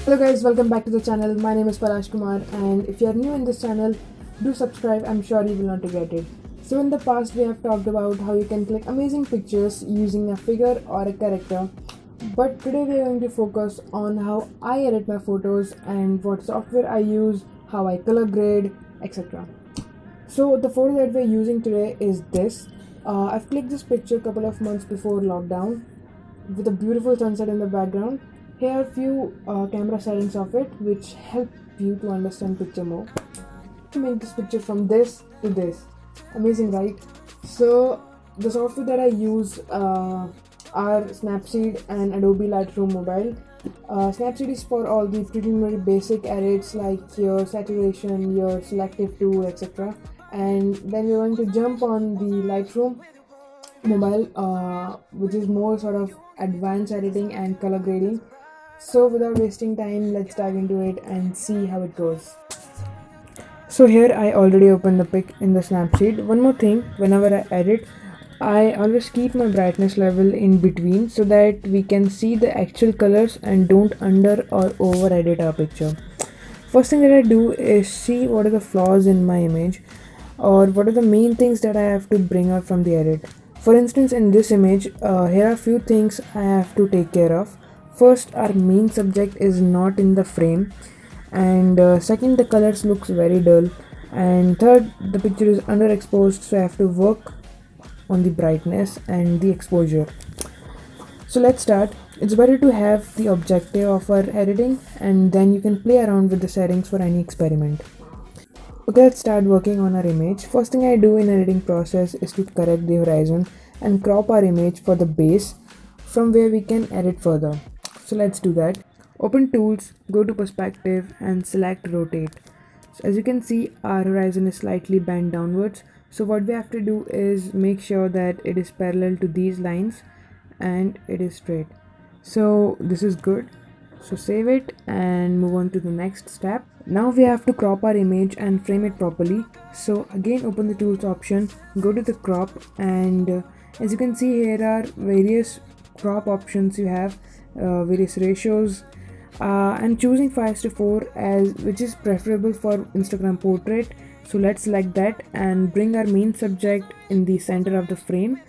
Hello guys, welcome back to the channel. My name is Parash Kumar, and if you are new in this channel, do subscribe. I'm sure you will not regret it. So in the past we have talked about how you can click amazing pictures using a figure or a character, but today we are going to focus on how I edit my photos and what software I use, how I color grade, etc. So the photo that we're using today is this. I've clicked this picture a couple of months before lockdown with a beautiful sunset in the background. Here are a few camera settings of it which help you to understand picture more. To make this picture from this to this. Amazing, right? So the software that I use are Snapseed and Adobe Lightroom Mobile. Snapseed is for all the preliminary basic edits like your saturation, your selective tool, etc. And then we're going to jump on the Lightroom Mobile, which is more sort of advanced editing and color grading. So without wasting time, let's dive into it and see how it goes. So here I already opened the pic in the Snapseed. One more thing, whenever I edit, I always keep my brightness level in between so that we can see the actual colors and don't under or over edit our picture. First thing that I do is see what are the flaws in my image or what are the main things that I have to bring out from the edit. For instance, in this image, here are a few things I have to take care of. First, our main subject is not in the frame, and second, the colors looks very dull, and third, the picture is underexposed, so I have to work on the brightness and the exposure. So let's start. It's better to have the objective of our editing, and then you can play around with the settings for any experiment. Okay, let's start working on our image. First thing I do in editing process is to correct the horizon and crop our image for the base from where we can edit further. So let's do that. Open tools, go to perspective and select rotate. So as you can see, our horizon is slightly bent downwards. So what we have to do is make sure that it is parallel to these lines and it is straight. So this is good. So save it and move on to the next step. Now we have to crop our image and frame it properly. So again, open the tools option, go to the crop, and as you can see, here are various crop options. You have various ratios. I'm choosing 5:4 as which is preferable for Instagram portrait. So let's select that and bring our main subject in the center of the frame.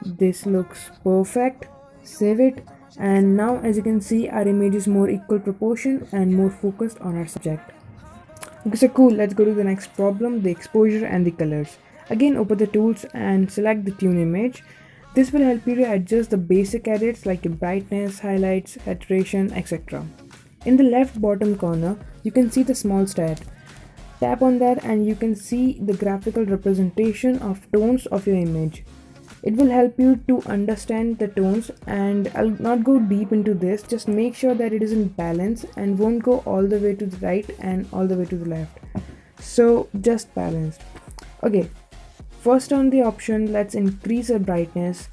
This looks perfect. Save it, and now as you can see, our image is more equal proportion and more focused on our subject. Okay, so cool. Let's go to the next problem, the exposure and the colors. Again, open the tools and select the tune image. This will help you to adjust the basic edits like your brightness, highlights, saturation, etc. In the left bottom corner, you can see the small stat. Tap on that and you can see the graphical representation of tones of your image. It will help you to understand the tones, and I'll not go deep into this. Just make sure that it is in balance and won't go all the way to the right and all the way to the left. So just balanced. Okay. First on the option, let's increase the brightness.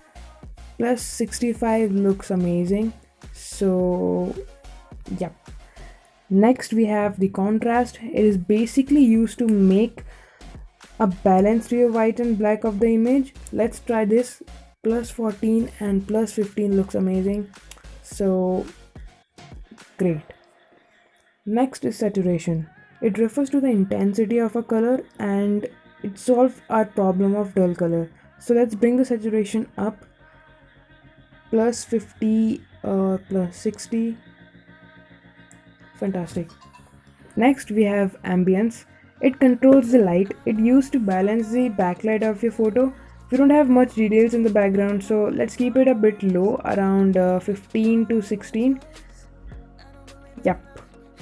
Plus 65 looks amazing. So yeah. Next we have the contrast. It is basically used to make a balance to your white and black of the image. Let's try this. Plus 14 and plus 15 looks amazing. So great. Next is saturation. It refers to the intensity of a color and it solves our problem of dull color. So let's bring the saturation up. Plus 50 or plus 60. Fantastic. Next we have ambience. It controls the light. It used to balance the backlight of your photo. We don't have much details in the background, so let's keep it a bit low, around 15 to 16. Yep.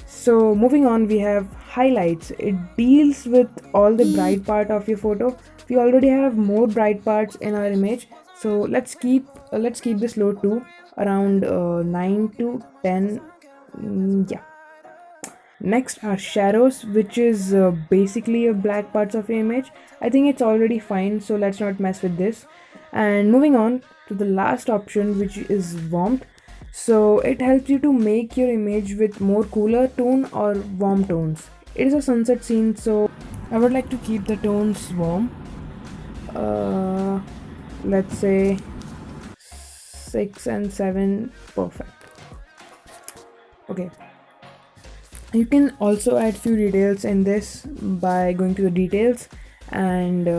So moving on, we have highlights. It deals with all the bright part of your photo. We already have more bright parts in our image, so let's keep this low too, around 9 to 10. Yeah. Next are shadows, which is basically your black parts of your image. I think it's already fine, so let's not mess with this. And moving on to the last option, which is warmth. So it helps you to make your image with more cooler tone or warm tones. It is a sunset scene, so I would like to keep the tones warm. Let's say 6 and 7. Perfect. Okay, You can also add few details in this by going to the details, and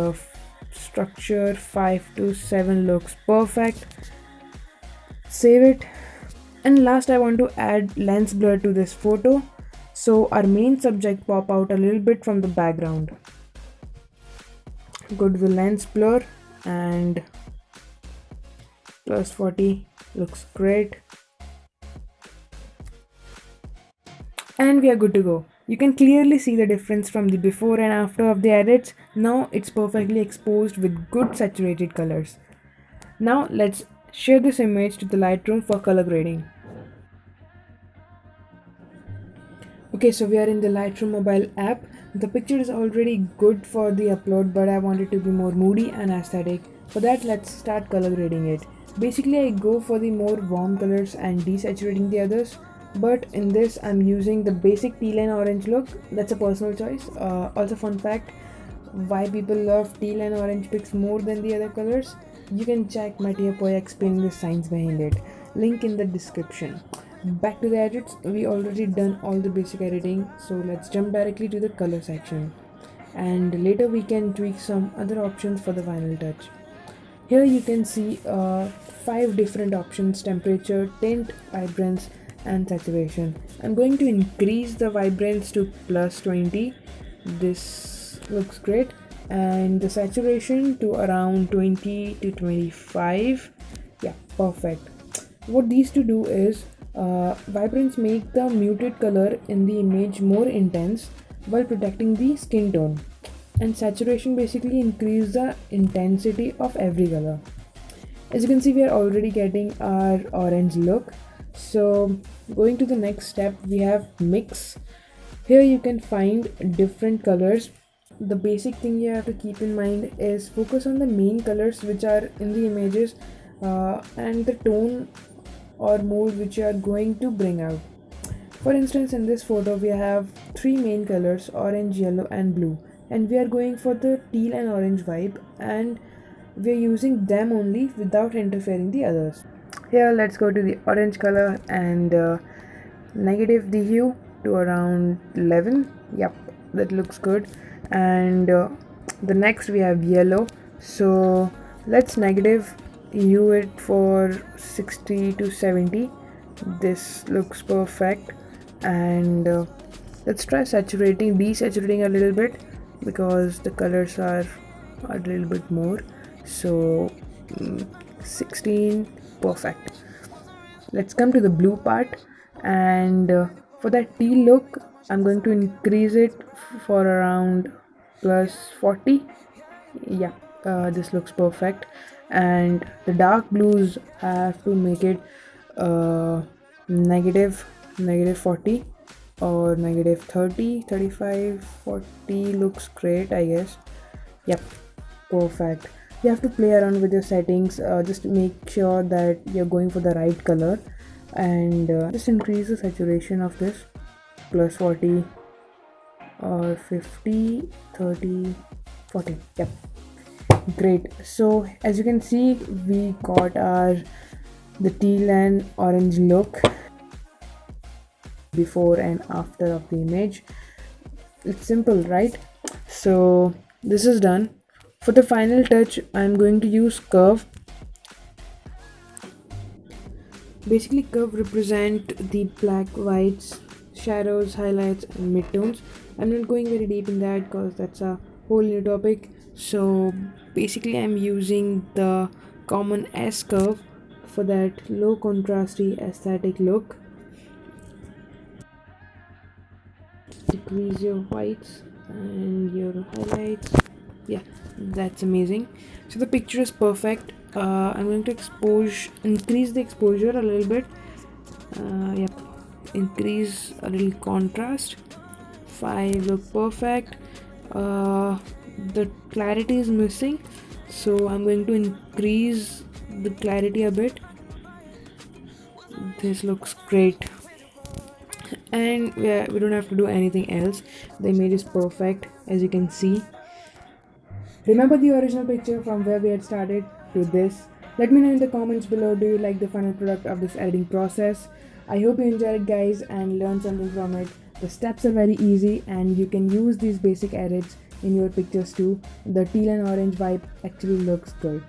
structure 5 to 7 looks perfect. Save it. And last, I want to add lens blur to this photo, so our main subject pop out a little bit from the background. Go to the lens blur and plus 40 looks great, and we are good to go. You can clearly see the difference from the before and after of the edits. Now it's perfectly exposed with good saturated colors. Now let's share this image to the Lightroom for color grading. Okay, so we are in the Lightroom mobile app. The picture is already good for the upload, but I want it to be more moody and aesthetic. For that, let's start color grading it. Basically, I go for the more warm colors and desaturating the others. But in this, I'm using the basic teal and orange look. That's a personal choice. Also, fun fact, why people love teal and orange pics more than the other colors? You can check my Poya explaining the science behind it. Link in the description. Back to the edits. We already done all the basic editing, so let's jump directly to the color section, and later we can tweak some other options for the final touch. Here you can see 5 different options: temperature, tint, vibrance and saturation. I'm going to increase the vibrance to plus 20. This looks great. And the saturation to around 20 to 25. Yeah, perfect. What these two do is vibrance make the muted color in the image more intense while protecting the skin tone, and saturation basically increase the intensity of every color. As you can see, we are already getting our orange look. So going to the next step, we have mix. Here you can find different colors. The basic thing you have to keep in mind is focus on the main colors which are in the images, and the tone or mood which you are going to bring out. For instance, in this photo we have 3 main colors: orange, yellow and blue, and we are going for the teal and orange vibe, and we are using them only without interfering the others. Here let's go to the orange color and negative the hue to around 11. Yep, that looks good. And the next we have yellow, so let's negative hue it for 60 to 70. This looks perfect. And let's try desaturating a little bit, because the colors are a little bit more. So 16, perfect. Let's come to the blue part, and for that teal look I'm going to increase it for around plus 40. Yeah, this looks perfect. And the dark blues I have to make it negative 40 or negative 30, 35, 40 looks great, I guess. Yep, perfect. You have to play around with your settings, just to make sure that you're going for the right color. And just increase the saturation of this, plus 40 or 50, 30, 40. Yep, great. So as you can see, we got the teal and orange look before and after of the image. It's simple, right? So this is done. For the final touch, I'm going to use curve. Basically, curve represent the black, whites, shadows, highlights and midtones. I'm not going very deep in that because that's a whole new topic. So basically I'm using the common S curve for that low contrasty aesthetic look. Decrease your whites and your highlights. Yeah, that's amazing. So the picture is perfect. I'm going to increase the exposure a little bit. Yep, increase a little contrast. 5 look perfect. The clarity is missing, so I'm going to increase the clarity a bit. This looks great. And yeah, we don't have to do anything else. The image is perfect, as you can see. Remember the original picture from where we had started to this? Let me know in the comments below, do you like the final product of this editing process? I hope you enjoyed it, guys, and learned something from it. The steps are very easy and you can use these basic edits in your pictures too. The teal and orange vibe actually looks good.